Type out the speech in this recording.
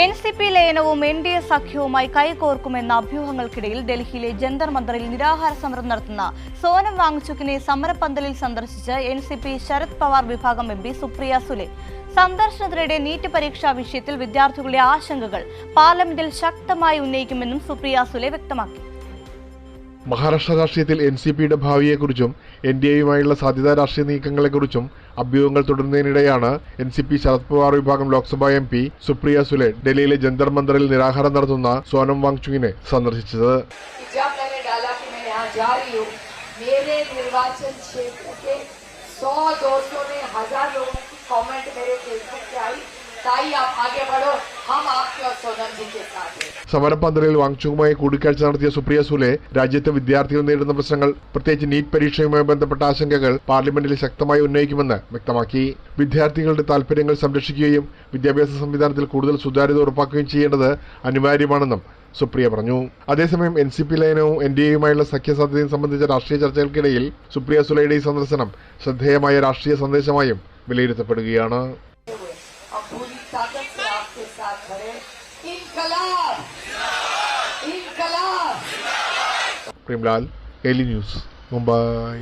NCP ലയനവും NDA സഖ്യവുമായി കൈകോർക്കുമെന്ന അഭ്യൂഹങ്ങൾക്കിടയിൽ ഡൽഹിയിലെ ജന്തർ മന്ദറിൽ നിരാഹാര സമരം നടത്തുന്ന സോനം വാങ്ചുക്കിനെ സമരപന്തലിൽ സന്ദർശിച്ച് എൻസിപി ശരത് പവാർ വിഭാഗം എംപി സുപ്രിയ സുലെ. സന്ദർശനത്തിനിടെ നീറ്റ് പരീക്ഷാ വിഷയത്തിൽ വിദ്യാർത്ഥികളുടെ ആശങ്കകൾ പാർലമെന്റിൽ ശക്തമായി ഉന്നയിക്കുമെന്നും സുപ്രിയ സുലെ വ്യക്തമാക്കി. മഹാരാഷ്ട്ര രാഷ്ട്രീയത്തിൽ എൻസിപിയുടെ ഭാവിയെക്കുറിച്ചും എൻഡിഎയുമായുള്ള സാധ്യതാ രാഷ്ട്രീയ നീക്കങ്ങളെക്കുറിച്ചും അഭ്യൂഹങ്ങൾ തുടരുന്നതിനിടെയാണ് എൻസിപി ശരത് പവാർ വിഭാഗം ലോക്സഭാ എംപി സുപ്രിയ സുലെ ഡൽഹിയിലെ ജന്തർ മന്ദറിൽ നിരാഹാരം നടത്തുന്ന സോനം വാങ്ചുക്കിനെ സന്ദർശിച്ചത്. സമരപന്തലിൽ വാങ്ചുക്കുമായി കൂടിക്കാഴ്ച നടത്തിയ സുപ്രിയ സുലെ രാജ്യത്തെ വിദ്യാർത്ഥികൾ നേരിടുന്ന പ്രശ്നങ്ങൾ, പ്രത്യേകിച്ച് നീറ്റ് പരീക്ഷയുമായി ബന്ധപ്പെട്ട ആശങ്കകൾ പാർലമെന്റിൽ ശക്തമായി ഉന്നയിക്കുമെന്ന് വ്യക്തമാക്കി. വിദ്യാർത്ഥികളുടെ താൽപര്യങ്ങൾ സംരക്ഷിക്കുകയും വിദ്യാഭ്യാസ സംവിധാനത്തിൽ കൂടുതൽ സുതാര്യത ഉറപ്പാക്കുകയും ചെയ്യേണ്ടത് അനിവാര്യമാണെന്നും സുപ്രിയ പറഞ്ഞു. അതേസമയം എൻസിപി ലയനവും എൻഡിഎയുമായുള്ള സഖ്യസാധ്യതയും സംബന്ധിച്ച രാഷ്ട്രീയ ചർച്ചകൾക്കിടയിൽ സുപ്രിയ സുലെയുടെ ഈ സന്ദർശനം ശ്രദ്ധേയമായ രാഷ്ട്രീയ സന്ദേശമായും വിലയിരുത്തപ്പെടുകയാണ്. Premlal, daily news, Mumbai.